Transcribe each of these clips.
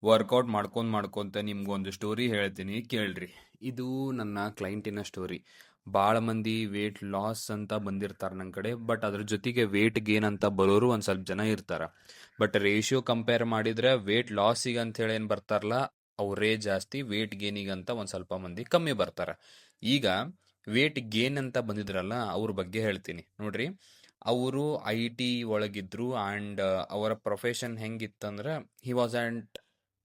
Workout ಮಾಡ್ಕೊಂತ ನಿಮ್ಗೊಂದು story ಹೇಳ್ತೀನಿ ಕೇಳ್ರಿ. ಇದು ನನ್ನ ಕ್ಲೈಂಟಿನ ಸ್ಟೋರಿ. ಭಾಳ ಮಂದಿ ವೇಟ್ ಲಾಸ್ ಅಂತ ಬಂದಿರ್ತಾರೆ ನನ್ನ ಕಡೆ, ಬಟ್ ಅದ್ರ ಜೊತೆಗೆ ವೇಟ್ ಗೇನ್ ಅಂತ ಬರೋರು ಒಂದು ಸ್ವಲ್ಪ ಜನ ಇರ್ತಾರ. ಬಟ್ ರೇಷಿಯೋ ಕಂಪೇರ್ ಮಾಡಿದ್ರೆ ವೇಟ್ ಲಾಸಿಗೆ ಅಂತ ಹೇಳಿ ಏನು ಬರ್ತಾರಲ್ಲ ಅವರೇ ಜಾಸ್ತಿ, ವೇಟ್ ಗೇನಿಗೆ ಅಂತ ಒಂದು ಸ್ವಲ್ಪ ಮಂದಿ ಕಮ್ಮಿ ಬರ್ತಾರ. ಈಗ ವೇಟ್ ಗೇನ್ ಅಂತ ಬಂದಿದ್ರಲ್ಲ ಅವ್ರ ಬಗ್ಗೆ ಹೇಳ್ತೀನಿ ನೋಡ್ರಿ. ಅವರು IT ಒಳಗಿದ್ರು ಆ್ಯಂಡ್ ಅವರ ಪ್ರೊಫೆಷನ್ ಹೆಂಗಿತ್ತಂದ್ರೆ he was and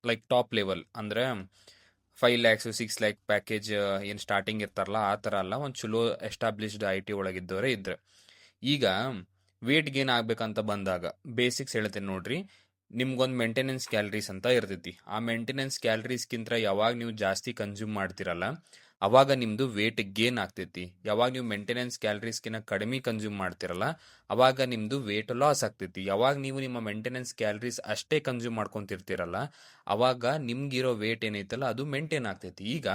like top level. ಅಂದ್ರೆ 5 lakhs 6 lakh ಪ್ಯಾಕೇಜ್ ಏನು ಸ್ಟಾರ್ಟಿಂಗ್ ಇರ್ತಾರಲ್ಲ ಆ ಥರ ಅಲ್ಲ, ಒಂದು ಚಲೋ ಎಸ್ಟಾಬ್ಲಿಷ್ಡ್ IT ಒಳಗಿದ್ದವರೇ ಇದ್ರೆ. ಈಗ ವೇಟ್ ಗೇನ್ ಆಗ್ಬೇಕಂತ ಬಂದಾಗ ಬೇಸಿಕ್ಸ್ ಹೇಳ್ತೇನೆ ನೋಡ್ರಿ. ನಿಮ್ಗೊಂದು ಮೇಂಟೆನೆನ್ಸ್ ಕ್ಯಾಲರೀಸ್ ಅಂತ ಇರ್ತೈತಿ. ಆ ಮೇಂಟೆನೆನ್ಸ್ ಕ್ಯಾಲರೀಸ್ಗಿಂತ ಯಾವಾಗ ನೀವು ಜಾಸ್ತಿ ಕನ್ಸ್ಯೂಮ್ ಮಾಡ್ತಿರಲ್ಲ ಅವಾಗ ನಿಮ್ದು ವೇಟ್ ಗೇನ್ ಆಗ್ತೈತಿ. ಯಾವಾಗ ನೀವು ಮೇಂಟೆನೆನ್ಸ್ ಕ್ಯಾಲರೀಸ್ಗಿನ್ನ ಕಡಿಮೆ ಕನ್ಸ್ಯೂಮ್ ಮಾಡ್ತಿರಲ್ಲ ಅವಾಗ ನಿಮ್ದು ವೇಟ್ ಲಾಸ್ ಆಗ್ತೈತಿ. ಯಾವಾಗ ನೀವು ನಿಮ್ಮ ಮೇಂಟೆನೆನ್ಸ್ ಕ್ಯಾಲರೀಸ್ ಅಷ್ಟೇ ಕನ್ಸ್ಯೂಮ್ ಮಾಡ್ಕೊಂತಿರ್ತಿರಲ್ಲ ಅವಾಗ ನಿಮ್ಗಿರೋ ವೇಟ್ ಏನೈತಲ್ಲ ಅದು ಮೇಂಟೈನ್ ಆಗ್ತೈತಿ. ಈಗ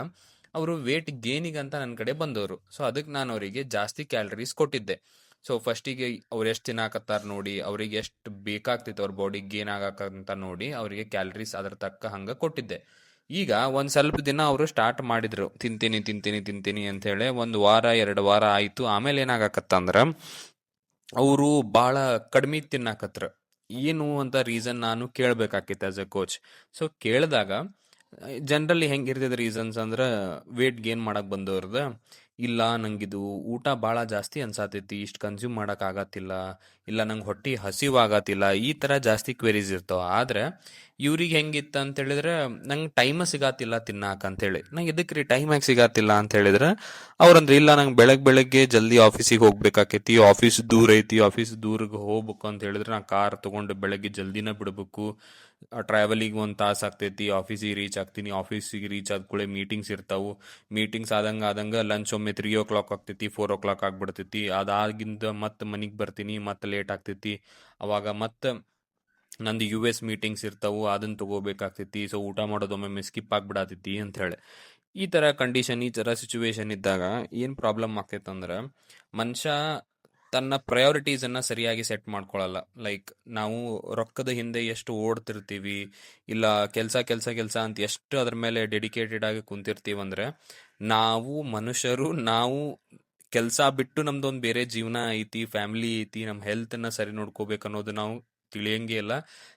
ಅವರು ವೇಟ್ ಗೇನಿಗಂತ ನನ್ನ ಕಡೆ ಬಂದವರು, ಸೊ ಅದಕ್ಕೆ ನಾನು ಅವರಿಗೆ ಜಾಸ್ತಿ ಕ್ಯಾಲರೀಸ್ ಕೊಟ್ಟಿದ್ದೆ. ಸೊ ಫಸ್ಟಿಗೆ ಅವ್ರು ಎಷ್ಟು ತಿನ್ನಾಕತ್ತಾರ ನೋಡಿ, ಅವ್ರಿಗೆ ಎಷ್ಟು ಬೇಕಾಗ್ತಿತ್ತು ಅವ್ರ ಬಾಡಿಗೆ ಗೇನ್ ಆಗಾಕಂತ ನೋಡಿ ಅವರಿಗೆ ಕ್ಯಾಲರೀಸ್ ಅದ್ರ ತಕ್ಕ ಹಂಗೆ ಕೊಟ್ಟಿದ್ದೆ. ಈಗ ಒಂದು ಸ್ವಲ್ಪ ದಿನ ಅವರು ಸ್ಟಾರ್ಟ್ ಮಾಡಿದ್ರು ತಿಂತೀನಿ ತಿಂತೀನಿ ತಿಂತೀನಿ ಅಂತ ಹೇಳಿ. ಒಂದು ವಾರ 2 ವಾರ ಆಯಿತು. ಆಮೇಲೆ ಏನಾಗಕತ್ತಂದ್ರೆ ಅವರು ಭಾಳ ಕಡಿಮೆ ತಿನ್ನಾಕತ್ರ. ಏನು ಅಂತ ರೀಸನ್ ನಾನು ಕೇಳಬೇಕಾಗಿತ್ತು ಆಸ್ ಎ ಕೋಚ್. ಸೊ ಕೇಳಿದಾಗ ಜನರಲಿ ಹೆಂಗಿರ್ತದೆ ರೀಸನ್ಸ್ ಅಂದ್ರೆ ವೇಟ್ ಗೇನ್ ಮಾಡಕ್ಕೆ ಬಂದವ್ರದ, ಇಲ್ಲ ನಂಗಿದು ಊಟ ಭಾಳ ಜಾಸ್ತಿ ಅನ್ಸಾತೈತಿ, ಇಷ್ಟು ಕನ್ಸ್ಯೂಮ್ ಮಾಡಕ್ ಆಗತ್ತಿಲ್ಲ, ಇಲ್ಲ ನಂಗೆ ಹೊಟ್ಟೆ ಹಸಿವಾಗತ್ತಿಲ್ಲ, ಈ ಥರ ಜಾಸ್ತಿ ಕ್ವೆರೀಸ್ ಇರ್ತಾವ. ಆದ್ರೆ ಇವ್ರಿಗೆ ಹೆಂಗಿತ್ತು ಅಂತ ಹೇಳಿದ್ರೆ ನಂಗೆ ಟೈಮ ಸಿಗಾತಿಲ್ಲ ತಿನ್ನಾಕ ಅಂತೇಳಿ. ನಂಗೆ ಇದಕ್ಕೆ ರೀ ಟೈಮ್ ಯಾಕೆ ಸಿಗಾತಿಲ್ಲ ಅಂತ ಹೇಳಿದ್ರೆ ಅವ್ರಂದ್ರೆ ಇಲ್ಲ ನಂಗೆ ಬೆಳಗ್ಗೆ ಜಲ್ದಿ ಆಫೀಸಿಗೆ ಹೋಗ್ಬೇಕಾಕೈತಿ, ಆಫೀಸ್ ದೂರ ಐತಿ, ಆಫೀಸ್ ದೂರಿಗೆ ಹೋಗ್ಬೇಕು ಅಂತ ಹೇಳಿದ್ರೆ ನಾ ಕಾರ್ ತಗೊಂಡು ಬೆಳಗ್ಗೆ ಜಲ್ದಿನ ಬಿಡ್ಬೇಕು. ಟ್ರಾವೆಲಿಗೆ 1 ತಾಸು ಆಗ್ತೈತಿ, ಆಫೀಸಿಗೆ ರೀಚ್ ಆಗ್ತೀನಿ, ಆಫೀಸಿಗೆ ರೀಚ್ ಆದ ಕೂಡಲೇ ಮೀಟಿಂಗ್ಸ್ ಇರ್ತಾವು, ಮೀಟಿಂಗ್ಸ್ ಆದಂಗೆ ಲಂಚ್ ಒಮ್ಮೆ 3 o'clock ಆಗ್ತೈತಿ, 4 o'clock ಆಗ್ಬಿಡ್ತೈತಿ. ಅದಾಗಿಂದ ಮತ್ತೆ ಮನೆಗೆ ಬರ್ತೀನಿ, ಮತ್ತೆ ಲೇಟ್ ಆಗ್ತೈತಿ. ಅವಾಗ ಮತ್ತೆ ನಂದು US ಮೀಟಿಂಗ್ಸ್ ಇರ್ತಾವು, ಅದನ್ನ ತಗೋಬೇಕಾಗ್ತೈತಿ. ಸೊ ಊಟ ಮಾಡೋದೊಮ್ಮೆ ಸ್ಕಿಪ್ ಆಗ್ಬಿಡತೈತಿ ಅಂತ ಹೇಳಿ ಈ ಥರ ಕಂಡೀಷನ್, ಈ ಥರ ಸಿಚುವೇಶನ್ ಇದ್ದಾಗ ಏನು ಪ್ರಾಬ್ಲಮ್ ಆಗ್ತೈತೆ ಅಂದ್ರೆ ಮನುಷ್ಯ ತನ್ನ ಪ್ರಯಾರಿಟೀಸನ್ನು ಸರಿಯಾಗಿ ಸೆಟ್ ಮಾಡ್ಕೊಳ್ಳಲ್ಲ. ಲೈಕ್ ನಾವು ರೊಕ್ಕದ ಹಿಂದೆ ಎಷ್ಟು ಓಡ್ತಿರ್ತೀವಿ, ಇಲ್ಲ ಕೆಲಸ ಕೆಲಸ ಕೆಲಸ ಅಂತ ಎಷ್ಟು ಅದ್ರ ಮೇಲೆ ಡೆಡಿಕೇಟೆಡ್ ಆಗಿ ಕುಂತಿರ್ತೀವಿ ಅಂದ್ರೆ ನಾವು ಮನುಷ್ಯರು, ನಾವು ಕೆಲಸ ಬಿಟ್ಟು ನಮ್ದೊಂದು ಬೇರೆ ಜೀವನ ಐತಿ, ಫ್ಯಾಮಿಲಿ ಐತಿ, ನಮ್ಮ ಹೆಲ್ತನ್ನ ಸರಿ ನೋಡ್ಕೋಬೇಕು ಅನ್ನೋದು ನಾವು ತಿಳಿಯಂಗೆ ಇಲ್ಲ.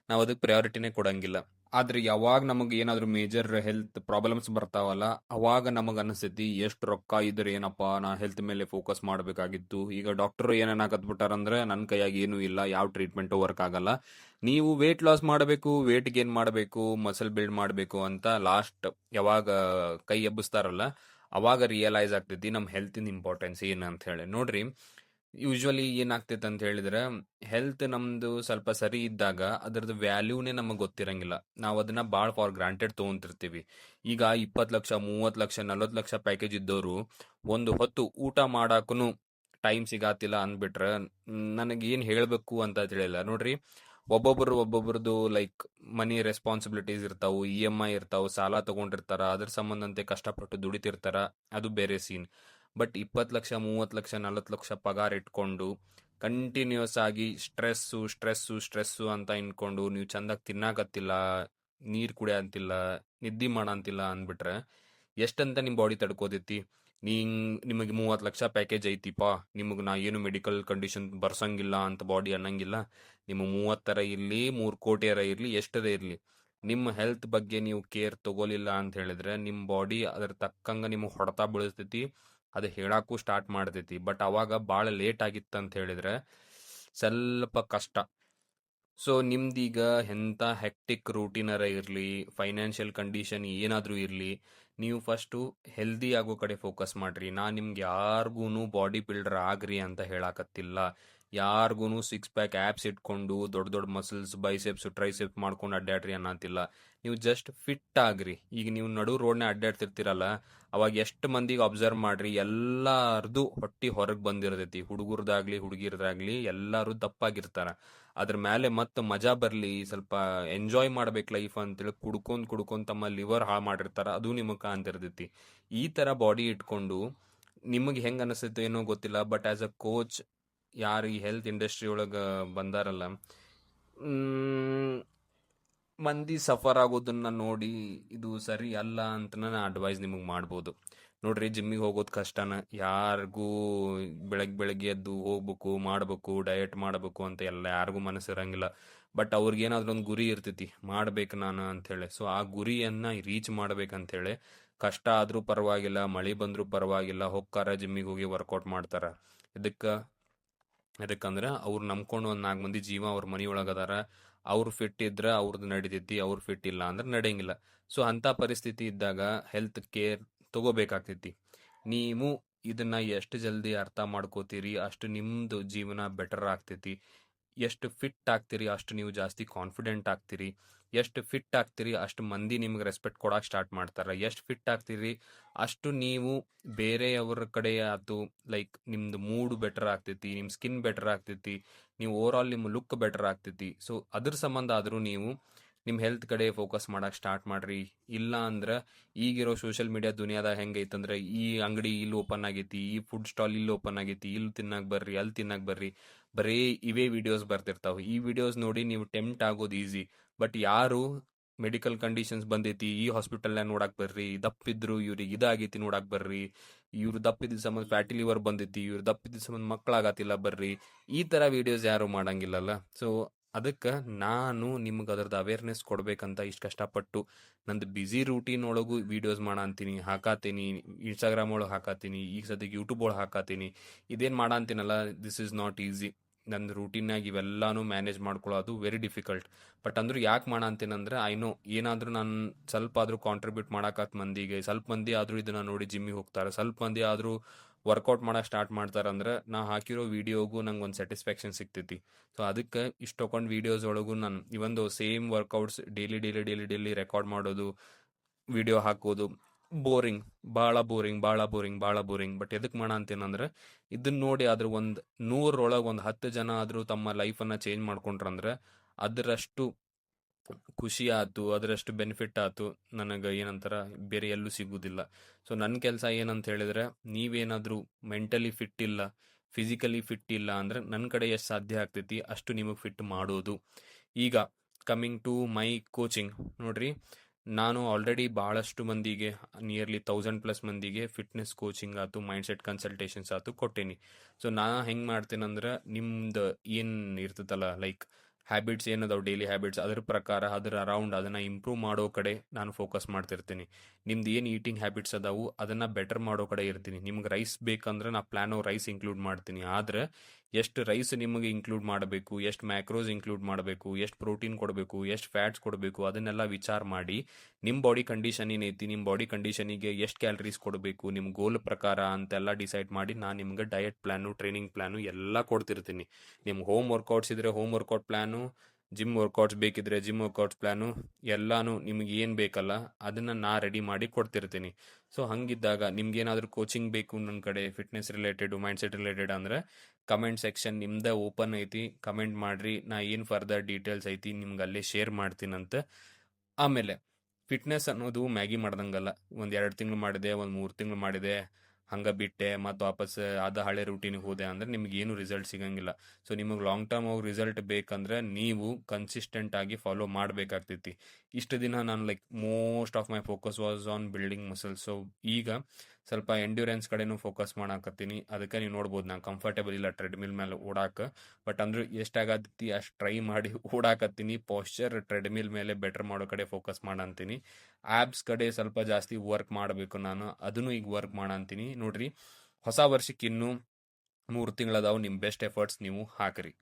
ನಾವು ಅದಕ್ಕೆ ಪ್ರಯಾರಿಟಿನೇ ಕೊಡಂಗಿಲ್ಲ. ಆದ್ರೆ ಯಾವಾಗ ನಮಗೆ ಏನಾದರೂ ಮೇಜರ್ ಹೆಲ್ತ್ ಪ್ರಾಬ್ಲಮ್ಸ್ ಬರ್ತಾವಲ್ಲ ಅವಾಗ ನಮಗೆ ಅನಿಸ್ತೈತಿ ಎಷ್ಟು ರೊಕ್ಕ ಇದ್ರೆ ಏನಪ್ಪ, ನಾ ಹೆಲ್ತ್ ಮೇಲೆ ಫೋಕಸ್ ಮಾಡಬೇಕಾಗಿತ್ತು. ಈಗ ಡಾಕ್ಟರ್ ಏನೇನಾಕತ್ಬಿಟ್ಟಾರಂದ್ರೆ ನನ್ನ ಕೈಯಾಗಿ ಏನೂ ಇಲ್ಲ, ಯಾವ ಟ್ರೀಟ್ಮೆಂಟು ವರ್ಕ್ ಆಗಲ್ಲ, ನೀವು ವೇಟ್ ಲಾಸ್ ಮಾಡಬೇಕು, ವೇಟ್ ಗೇನ್ ಮಾಡಬೇಕು, ಮಸಲ್ ಬಿಲ್ಡ್ ಮಾಡಬೇಕು ಅಂತ ಲಾಸ್ಟ್ ಯಾವಾಗ ಕೈ ಎಬ್ಬಿಸ್ತಾರಲ್ಲ ಅವಾಗ ರಿಯಲೈಸ್ ಆಗ್ತೈತಿ ನಮ್ಮ ಹೆಲ್ತಿನ ಇಂಪಾರ್ಟೆನ್ಸ್ ಏನು ಅಂತ ಹೇಳಿ. ನೋಡ್ರಿ, ಯೂಶ್ವಲಿ ಏನಾಗ್ತೈತೆ ಅಂತ ಹೇಳಿದ್ರೆ ಹೆಲ್ತ್ ನಮ್ದು ಸ್ವಲ್ಪ ಸರಿ ಇದ್ದಾಗ ಅದರದ್ದು ವ್ಯಾಲ್ಯೂನೇ ನಮಗೆ ಗೊತ್ತಿರಂಗಿಲ್ಲ. ನಾವು ಅದನ್ನ ಭಾಳ ಫಾರ್ ಗ್ರಾಂಟೆಡ್ ತೊಗೊಂತಿರ್ತೀವಿ. ಈಗ 20 ಲಕ್ಷ 30 ಲಕ್ಷ 40 ಲಕ್ಷ ಪ್ಯಾಕೇಜ್ ಇದ್ದವರು ಒಂದು ಹೊತ್ತು ಊಟ ಮಾಡಾಕೂ ಟೈಮ್ ಸಿಗಾತಿಲ್ಲ ಅಂದ್ಬಿಟ್ರೆ ನನಗೆ ಏನು ಹೇಳಬೇಕು ಅಂತ ತಿಳಿಯಲ್ಲ. ನೋಡ್ರಿ, ಒಬ್ಬೊಬ್ರದ್ದು ಲೈಕ್ ಮನಿ ರೆಸ್ಪಾನ್ಸಿಬಿಲಿಟೀಸ್ ಇರ್ತಾವು, EMI ಇರ್ತಾವು, ಸಾಲ ತಗೊಂಡಿರ್ತಾರ, ಅದ್ರ ಸಂಬಂಧಂತೆ ಕಷ್ಟಪಟ್ಟು ದುಡಿತಿರ್ತಾರ, ಅದು ಬೇರೆ ಸೀನ್. ಬಟ್ 20 ಲಕ್ಷ 30 ಲಕ್ಷ 40 ಲಕ್ಷ ಪಗಾರ ಇಟ್ಕೊಂಡು ಕಂಟಿನ್ಯೂಸ್ ಆಗಿ ಸ್ಟ್ರೆಸ್ಸು ಸ್ಟ್ರೆಸ್ಸು ಸ್ಟ್ರೆಸ್ಸು ಅಂತ ಇನ್ಕೊಂಡು ನೀವು ಚಂದಾಗಿ ತಿನ್ನಾಕತ್ತಿಲ್ಲ, ನೀರು ಕುಡಿಯಂತಿಲ್ಲ, ನಿದ್ದೆ ಮಾಡಂತಿಲ್ಲ ಅಂದ್ಬಿಟ್ರೆ ಎಷ್ಟಂತ ನಿಮ್ಮ ಬಾಡಿ ತಡ್ಕೋತೈತಿ? ನಿಮಗೆ 30 ಲಕ್ಷ ಪ್ಯಾಕೇಜ್ ಐತಿಪ್ಪ, ನಿಮಗೆ ನಾ ಏನು ಮೆಡಿಕಲ್ ಕಂಡೀಷನ್ ಬರ್ಸಂಗಿಲ್ಲ ಅಂತ ಬಾಡಿ ಅನ್ನಂಗಿಲ್ಲ. ನಿಮ್ಮ 30 ಇರಲಿ 3 ಕೋಟಿ ಇರಲಿ ಎಷ್ಟದೇ ಇರಲಿ, ನಿಮ್ಮ ಹೆಲ್ತ್ ಬಗ್ಗೆ ನೀವು ಕೇರ್ ತಗೋಲಿಲ್ಲ ಅಂತ ಹೇಳಿದ್ರೆ ನಿಮ್ಮ ಬಾಡಿ ಅದ್ರ ತಕ್ಕಂಗೆ ನಿಮಗೆ ಹೊಡೆತ ಬೀಳ್ತೈತಿ, ಅದು ಹೇಳಕ್ಕೂ ಸ್ಟಾರ್ಟ್ ಮಾಡ್ತೈತಿ. ಬಟ್ ಅವಾಗ ಭಾಳ ಲೇಟ್ ಆಗಿತ್ತು ಅಂತ ಹೇಳಿದ್ರೆ ಸ್ವಲ್ಪ ಕಷ್ಟ. ಸೊ ನಿಮ್ದೀಗ ಎಂಥ ಹೆಕ್ಟಿಕ್ ರೂಟೀನರ ಇರಲಿ, ಫೈನಾನ್ಷಿಯಲ್ ಕಂಡೀಷನ್ ಏನಾದರೂ ಇರಲಿ, ನೀವು ಫಸ್ಟು ಹೆಲ್ದಿ ಆಗೋ ಕಡೆ ಫೋಕಸ್ ಮಾಡ್ರಿ. ನಾನು ನಿಮ್ಗೆ ಯಾರಿಗೂ ಬಾಡಿ ಬಿಲ್ಡರ್ ಆಗ್ರಿ ಅಂತ ಹೇಳಾಕತ್ತಿಲ್ಲ, ಯಾರಿಗೂ 6 ಪ್ಯಾಕ್ ಆ್ಯಪ್ಸ್ ಇಟ್ಕೊಂಡು ದೊಡ್ಡ ದೊಡ್ಡ ಮಸಲ್ಸ್ ಬೈಸೆಪ್ಸ್ ಟ್ರೈಸೆಪ್ಸ್ ಮಾಡ್ಕೊಂಡು ಅಡ್ಡಾಡ್ರಿ ಅನ್ನತ್ತಿಲ್ಲ. ನೀವು ಜಸ್ಟ್ ಫಿಟ್ ಆಗ್ರಿ. ಈಗ ನೀವು ನಡು ರೋಡ್ನ ಅಡ್ಡಾಡ್ತಿರ್ತೀರಲ್ಲ ಅವಾಗ ಎಷ್ಟು ಮಂದಿಗೆ ಅಬ್ಸರ್ವ್ ಮಾಡ್ರಿ, ಎಲ್ಲಾರ್ದು ಹೊಟ್ಟಿ ಹೊರಗೆ ಬಂದಿರ್ತೈತಿ. ಹುಡುಗರ್ದಾಗ್ಲಿ ಹುಡುಗಿರ್ದಾಗ್ಲಿ ಎಲ್ಲರೂ ದಪ್ಪಾಗಿರ್ತಾರ. ಅದ್ರ ಮೇಲೆ ಮತ್ತೆ ಮಜಾ ಬರಲಿ, ಸ್ವಲ್ಪ ಎಂಜಾಯ್ ಮಾಡ್ಬೇಕು ಲೈಫ್ ಅಂತೇಳಿ ಕುಡ್ಕೊಂಡ್ ತಮ್ಮ ಲಿವರ್ ಹಾಳು ಮಾಡಿರ್ತಾರ, ಅದು ನಿಮಗೆ ಕಾಣ್ತಿರ್ತೈತಿ. ಈ ಥರ ಬಾಡಿ ಇಟ್ಕೊಂಡು ನಿಮಗೆ ಹೆಂಗೆ ಅನಿಸ್ತೈತೆ ಏನೋ ಗೊತ್ತಿಲ್ಲ, ಬಟ್ ಆ್ಯಸ್ ಅ ಕೋಚ್ ಯಾರು ಈ ಹೆಲ್ತ್ ಇಂಡಸ್ಟ್ರಿ ಒಳಗೆ ಬಂದಾರಲ್ಲ ಮಂದಿ ಸಫರ್ ಆಗೋದನ್ನ ನೋಡಿ ಇದು ಸರಿ ಅಲ್ಲ ಅಂತ ನಾನು ಅಡ್ವೈಸ್ ನಿಮಗೆ ಮಾಡ್ಬೋದು. ನೋಡ್ರಿ, ಜಿಮ್ಮಿಗೆ ಹೋಗೋದು ಕಷ್ಟನ. ಯಾರಿಗೂ ಬೆಳಗ್ಗೆ ಬೆಳಗ್ಗೆ ಎದ್ದು ಹೋಗ್ಬೇಕು, ಮಾಡ್ಬೇಕು, ಡಯಟ್ ಮಾಡಬೇಕು ಅಂತ ಎಲ್ಲ ಯಾರಿಗೂ ಮನಸ್ಸಿರಂಗಿಲ್ಲ. ಬಟ್ ಅವ್ರಿಗೇನಾದ್ರೂ ಒಂದು ಗುರಿ ಇರ್ತೈತಿ, ಮಾಡ್ಬೇಕು ನಾನು ಅಂಥೇಳಿ. ಸೊ ಆ ಗುರಿಯನ್ನು ರೀಚ್ ಮಾಡ್ಬೇಕಂತೇಳಿ ಕಷ್ಟ ಆದರೂ ಪರವಾಗಿಲ್ಲ, ಮಳೆ ಬಂದರೂ ಪರವಾಗಿಲ್ಲ, ಹೋಗ್ತಾರ ಜಿಮ್ಮಿಗೆ ಹೋಗಿ ವರ್ಕೌಟ್ ಮಾಡ್ತಾರ. ಇದಕ್ಕೆ ಯಾಕಂದ್ರೆ ಅವ್ರು ನಂಬ್ಕೊಂಡು ಒಂದು 4 ಮಂದಿ ಜೀವ ಅವ್ರ ಮನೆಯೊಳಗೆ ಅದಾರ. ಅವ್ರು ಫಿಟ್ ಇದ್ರೆ ಅವ್ರದ್ದು ನಡಿತೈತಿ, ಅವ್ರು ಫಿಟ್ ಇಲ್ಲ ಅಂದ್ರೆ ನಡೆಯಂಗಿಲ್ಲ. ಸೊ ಅಂಥ ಪರಿಸ್ಥಿತಿ ಇದ್ದಾಗ ಹೆಲ್ತ್ ಕೇರ್ ತಗೋಬೇಕಾಗ್ತೈತಿ. ನೀವು ಇದನ್ನ ಎಷ್ಟು ಜಲ್ದಿ ಅರ್ಥ ಮಾಡ್ಕೋತೀರಿ ಅಷ್ಟು ನಿಮ್ಮದು ಜೀವನ ಬೆಟರ್ ಆಗ್ತೈತಿ. ಎಷ್ಟು ಫಿಟ್ ಆಗ್ತೀರಿ ಅಷ್ಟು ನೀವು ಜಾಸ್ತಿ ಕಾನ್ಫಿಡೆಂಟ್ ಆಗ್ತೀರಿ. ಎಷ್ಟು ಫಿಟ್ ಆಗ್ತೀರಿ ಅಷ್ಟು ಮಂದಿ ನಿಮ್ಗೆ ರೆಸ್ಪೆಕ್ಟ್ ಕೊಡಕ್ಕೆ ಸ್ಟಾರ್ಟ್ ಮಾಡ್ತಾರೆ. ಎಷ್ಟು ಫಿಟ್ ಆಗ್ತೀರಿ ಅಷ್ಟು ನೀವು ಬೇರೆಯವ್ರ ಕಡೆ ಆಯ್ತು, ಲೈಕ್ ನಿಮ್ದು ಮೂಡ್ ಬೆಟರ್ ಆಗ್ತೈತಿ, ನಿಮ್ಮ ಸ್ಕಿನ್ ಬೆಟರ್ ಆಗ್ತೈತಿ, ನೀವು ಓವರ್ ಆಲ್ ನಿಮ್ಮ ಲುಕ್ ಬೆಟರ್ ಆಗ್ತೈತಿ. ಸೊ ಅದ್ರ ಸಂಬಂಧ ಆದರೂ ನೀವು ನಿಮ್ಮ ಹೆಲ್ತ್ ಕಡೆ ಫೋಕಸ್ ಮಾಡಕ್ಕೆ ಸ್ಟಾರ್ಟ್ ಮಾಡ್ರಿ. ಇಲ್ಲ ಅಂದ್ರೆ ಈಗಿರೋ ಸೋಷಿಯಲ್ ಮೀಡಿಯಾ ದುನಿಯಾದಾಗ ಹೆಂಗೈತಂದ್ರೆ, ಈ ಅಂಗಡಿ ಇಲ್ಲಿ ಓಪನ್ ಆಗೈತಿ, ಈ ಫುಡ್ ಸ್ಟಾಲ್ ಇಲ್ಲಿ ಓಪನ್ ಆಗೈತಿ, ಇಲ್ಲಿ ತಿನ್ನಕ್ಕೆ ಬರ್ರಿ, ಅಲ್ಲಿ ತಿನ್ನಕ್ಕೆ ಬರ್ರಿ, ಬರೀ ಇವೇ ವಿಡಿಯೋಸ್ ಬರ್ತಿರ್ತಾವೆ. ಈ ವಿಡಿಯೋಸ್ ನೋಡಿ ನೀವು ಟೆಂಪ್ಟ್ ಆಗೋದು ಈಸಿ. ಬಟ್ ಯಾರು ಮೆಡಿಕಲ್ ಕಂಡೀಷನ್ಸ್ ಬಂದೈತಿ, ಈ ಹಾಸ್ಪಿಟಲ್ನ ನೋಡಕ್ ಬರ್ರಿ, ದಪ್ಪಿದ್ರು ಇವ್ರಿಗೆ ಇದಾಗೈತಿ ನೋಡಕ್ ಬರ್ರಿ, ಇವ್ರು ದಪ್ಪಿದ್ದ ಸಂಬಂಧ ಫ್ಯಾಟಿ ಲಿವರ್ ಬಂದೈತಿ, ಇವ್ರು ದಪ್ಪಿದ್ದ ಸಂಬಂಧ ಮಕ್ಕಳಾಗತ್ತಿಲ್ಲ ಬರ್ರಿ, ಈ ಥರ ವಿಡಿಯೋಸ್ ಯಾರು ಮಾಡಂಗಿಲ್ಲಲ್ಲ. ಸೊ ಅದಕ್ಕೆ ನಾನು ನಿಮ್ಗೆ ಅದ್ರದ್ದು ಅವೇರ್ನೆಸ್ ಕೊಡ್ಬೇಕಂತ ಇಷ್ಟು ಕಷ್ಟಪಟ್ಟು ನಂದು ಬ್ಯುಸಿ ರೂಟೀನ್ ಒಳಗೂ ವಿಡಿಯೋಸ್ ಮಾಡಂತೀನಿ, ಹಾಕಾತೀನಿ, ಇನ್ಸ್ಟಾಗ್ರಾಮ್ ಒಳಗೆ ಹಾಕಾತೀನಿ, ಈಗ ಸದ್ಯಕ್ಕೆ ಯೂಟ್ಯೂಬ್ ಒಳಗೆ ಹಾಕಾತೀನಿ. ಇದೇನು ಮಾಡಂತೀನಲ್ಲ, ದಿಸ್ ಇಸ್ ನಾಟ್ ಈಸಿ. ನನ್ನ ರೂಟೀನಾಗಿ ಇವೆಲ್ಲಾನು ಮ್ಯಾನೇಜ್ ಮಾಡ್ಕೊಳ್ಳೋದು ವೆರಿ ಡಿಫಿಕಲ್ಟ್. ಬಟ್ ಅಂದ್ರೂ ಯಾಕೆ ಮಾಡಂತೀನಂದ್ರೆ, ಐ ನೋ ಏನಾದರೂ ನಾನು ಸ್ವಲ್ಪ ಆದರೂ ಕಾಂಟ್ರಿಬ್ಯೂಟ್ ಮಾಡೋಕತ್ ಮಂದಿಗೆ, ಸ್ವಲ್ಪ ಮಂದಿ ಆದರೂ ಇದನ್ನು ನೋಡಿ ಜಿಮ್ಮಿಗೆ ಹೋಗ್ತಾರೆ, ಸ್ವಲ್ಪ ಮಂದಿ ಆದರೂ ವರ್ಕೌಟ್ ಮಾಡೋಕೆ ಸ್ಟಾರ್ಟ್ ಮಾಡ್ತಾರಂದ್ರೆ ನಾ ಹಾಕಿರೋ ವಿಡಿಯೋಗೂ ನಂಗೆ ಒಂದು ಸ್ಯಾಟಿಸ್ಫ್ಯಾಕ್ಷನ್ ಸಿಗ್ತೈತಿ. ಸೊ ಅದಕ್ಕೆ ಇಷ್ಟು ತೊಗೊಂಡು ವೀಡಿಯೋಸ್ ಒಳಗೂ ನಾನು ಇವೊಂದು same workouts daily daily daily daily record ಮಾಡೋದು, ವಿಡಿಯೋ ಹಾಕೋದು ಬೋರಿಂಗ್, ಭಾಳ ಬೋರಿಂಗ್, ಭಾಳ ಬೋರಿಂಗ್, ಭಾಳ ಬೋರಿಂಗ್. ಬಟ್ ಎದಕ್ಕೆ ಮಾಡ ಅಂತೇನಂದ್ರೆ, ಇದನ್ನ ನೋಡಿ ಆದ್ರೂ ಒಂದು 100 ಒಂದು 10 ಜನ ಆದರೂ ತಮ್ಮ ಲೈಫನ್ನು ಚೇಂಜ್ ಮಾಡ್ಕೊಂಡ್ರಂದ್ರೆ ಅದರಷ್ಟು ಖುಷಿ ಆಯ್ತು, ಅದರಷ್ಟು ಬೆನಿಫಿಟ್ ಆಯ್ತು ನನಗೆ ಏನಂತಾರ ಬೇರೆ ಎಲ್ಲೂ ಸಿಗೋದಿಲ್ಲ. ಸೊ ನನ್ನ ಕೆಲಸ ಏನಂತ ಹೇಳಿದ್ರೆ, ನೀವೇನಾದರೂ ಮೆಂಟಲಿ ಫಿಟ್ ಇಲ್ಲ, ಫಿಸಿಕಲಿ ಫಿಟ್ ಇಲ್ಲ ಅಂದ್ರೆ ನನ್ನ ಕಡೆ ಎಷ್ಟು ಸಾಧ್ಯ ಆಗ್ತೈತಿ ಅಷ್ಟು ನಿಮಗೆ ಫಿಟ್ ಮಾಡೋದು. ಈಗ ಕಮ್ಮಿಂಗ್ ಟು ಮೈ ಕೋಚಿಂಗ್, ನೋಡ್ರಿ, ನಾನು ಆಲ್ರೆಡಿ ಭಾಳಷ್ಟು ಮಂದಿಗೆ, ನಿಯರ್ಲಿ 1000+ ಮಂದಿಗೆ ಫಿಟ್ನೆಸ್ ಕೋಚಿಂಗ್ ಆಯ್ತು, ಮೈಂಡ್ಸೆಟ್ ಕನ್ಸಲ್ಟೇಷನ್ಸ್ ಆಯ್ತು ಕೊಟ್ಟೇನಿ. ಸೊ ನಾ ಹೆಂಗೆ ಮಾಡ್ತೇನೆಂದ್ರೆ, ನಿಮ್ದು ಏನು ಇರ್ತದಲ್ಲ, ಲೈಕ್ ಹ್ಯಾಬಿಟ್ಸ್ ಏನದಾವ, ಡೈಲಿ ಹ್ಯಾಬಿಟ್ಸ್, ಅದ್ರ ಪ್ರಕಾರ ಅದ್ರ ಅರೌಂಡ್ ಅದನ್ನು ಇಂಪ್ರೂವ್ ಮಾಡೋ ಕಡೆ ನಾನು ಫೋಕಸ್ ಮಾಡ್ತಿರ್ತೀನಿ. ನಿಮ್ದು ಏನು ಈಟಿಂಗ್ ಹ್ಯಾಬಿಟ್ಸ್ ಅದಾವು ಅದನ್ನು ಬೆಟರ್ ಮಾಡೋ ಕಡೆ ಇರ್ತೀನಿ. ನಿಮ್ಗೆ ರೈಸ್ ಬೇಕಂದ್ರೆ ನಾ ಪ್ಲ್ಯಾನ್ ರೈಸ್ ಇನ್ಕ್ಲೂಡ್ ಮಾಡ್ತೀನಿ. ಆದರೆ ಎಷ್ಟು ರೈಸ್ ನಿಮಗೆ ಇನ್ಕ್ಲೂಡ್ ಮಾಡಬೇಕು, ಎಷ್ಟು ಮ್ಯಾಕ್ರೋಸ್ ಇನ್ಕ್ಲೂಡ್ ಮಾಡಬೇಕು, ಎಷ್ಟು ಪ್ರೋಟೀನ್ ಕೊಡಬೇಕು, ಎಷ್ಟು ಫ್ಯಾಟ್ಸ್ ಕೊಡಬೇಕು, ಅದನ್ನೆಲ್ಲ ವಿಚಾರ ಮಾಡಿ ನಿಮ್ಮ ಬಾಡಿ ಕಂಡೀಷನ್ ಏನೈತಿ, ನಿಮ್ಮ ಬಾಡಿ ಕಂಡೀಷನಿಗೆ ಎಷ್ಟು ಕ್ಯಾಲರೀಸ್ ಕೊಡಬೇಕು, ನಿಮ್ಮ ಗೋಲ್ ಪ್ರಕಾರ ಅಂತೆಲ್ಲ ಡಿಸೈಡ್ ಮಾಡಿ ನಾನು ನಿಮ್ಗೆ ಡಯಟ್ ಪ್ಲ್ಯಾನು, ಟ್ರೈನಿಂಗ್ ಪ್ಲ್ಯಾನು ಎಲ್ಲ ಕೊಡ್ತಿರ್ತೀನಿ. ನಿಮ್ಮ ಹೋಮ್ ವರ್ಕೌಟ್ಸ್ ಇದ್ದರೆ home workout plan, gym workouts ಬೇಕಿದ್ರೆ ಜಿಮ್ ವರ್ಕೌಟ್ಸ್ ಪ್ಲ್ಯಾನು, ಎಲ್ಲಾನು ನಿಮಗೆ ಏನು ಬೇಕಲ್ಲ ಅದನ್ನು ನಾ ರೆಡಿ ಮಾಡಿ ಕೊಡ್ತಿರ್ತೀನಿ. ಸೊ ಹಂಗಿದ್ದಾಗ ನಿಮ್ಗೇನಾದರೂ ಕೋಚಿಂಗ್ ಬೇಕು ನನ್ನ ಕಡೆ, ಫಿಟ್ನೆಸ್ ರಿಲೇಟೆಡು, ಮೈಂಡ್ಸೆಟ್ ರಿಲೇಟೆಡ್ ಅಂದರೆ ಕಮೆಂಟ್ ಸೆಕ್ಷನ್ ನಿಮ್ದೇ ಓಪನ್ ಐತಿ, ಕಮೆಂಟ್ ಮಾಡಿರಿ. ನಾ ಏನು ಫರ್ದರ್ ಡೀಟೇಲ್ಸ್ ಐತಿ ನಿಮ್ಗೆ ಅಲ್ಲೇ ಶೇರ್ ಮಾಡ್ತೀನಂತ. ಆಮೇಲೆ ಫಿಟ್ನೆಸ್ ಅನ್ನೋದು ಮ್ಯಾಗಿ ಮಾಡ್ದಂಗಲ್ಲ, ಒಂದು 2 ತಿಂಗಳು ಮಾಡಿದೆ, ಒಂದು 3 ತಿಂಗಳು ಮಾಡಿದೆ, ಹಂಗೆ ಬಿಟ್ಟೆ ಮತ್ತು ವಾಪಸ್ ಅದು ಹಳೆ ರೂಟೀನಿಗೆ ಹೋದೆ ಅಂದರೆ ನಿಮ್ಗೆ ಏನು ರಿಸಲ್ಟ್ ಸಿಗಂಗಿಲ್ಲ. ಸೊ ನಿಮಗೆ ಲಾಂಗ್ ಟರ್ಮ್ ಹೋಗಿ ರಿಸಲ್ಟ್ ಬೇಕಂದ್ರೆ ನೀವು ಕನ್ಸಿಸ್ಟೆಂಟ್ ಆಗಿ ಫಾಲೋ ಮಾಡಬೇಕಾಗ್ತೈತಿ. ಇಷ್ಟು ದಿನ ನಾನು like most of my focus was on building muscles. So ಈಗ ಸ್ವಲ್ಪ ಎಂಡ್ಯೂರೆನ್ಸ್ ಕಡೆನೂ ಫೋಕಸ್ ಮಾಡಾಕತ್ತೀನಿ. ಅದಕ್ಕೆ ನೀವು ನೋಡ್ಬೋದು ನಾನು ಕಂಫರ್ಟೇಬಲ್ ಇಲ್ಲ ಟ್ರೆಡ್ಮಿಲ್ ಮೇಲೆ ಓಡಾಕ. ಬಟ್ ಅಂದ್ರೆ ಎಷ್ಟಾಗತ್ತಿ ಅಷ್ಟು ಟ್ರೈ ಮಾಡಿ ಓಡಾಕತ್ತೀನಿ. ಪಾಶ್ಚರ್ ಟ್ರೆಡ್ಮಿಲ್ ಮೇಲೆ ಬೆಟರ್ ಮಾಡೋ ಕಡೆ ಫೋಕಸ್ ಮಾಡಂತೀನಿ. ಆ್ಯಬ್ಸ್ ಕಡೆ ಸ್ವಲ್ಪ ಜಾಸ್ತಿ ವರ್ಕ್ ಮಾಡಬೇಕು ನಾನು, ಅದನ್ನು ಈಗ ವರ್ಕ್ ಮಾಡಂತೀನಿ. ನೋಡ್ರಿ, ಹೊಸ ವರ್ಷಕ್ಕೆ ಇನ್ನೂ 3 ತಿಂಗಳದಾವು, ನಿಮ್ಮ ಬೆಸ್ಟ್ ಎಫರ್ಟ್ಸ್ ನೀವು ಹಾಕ್ರಿ.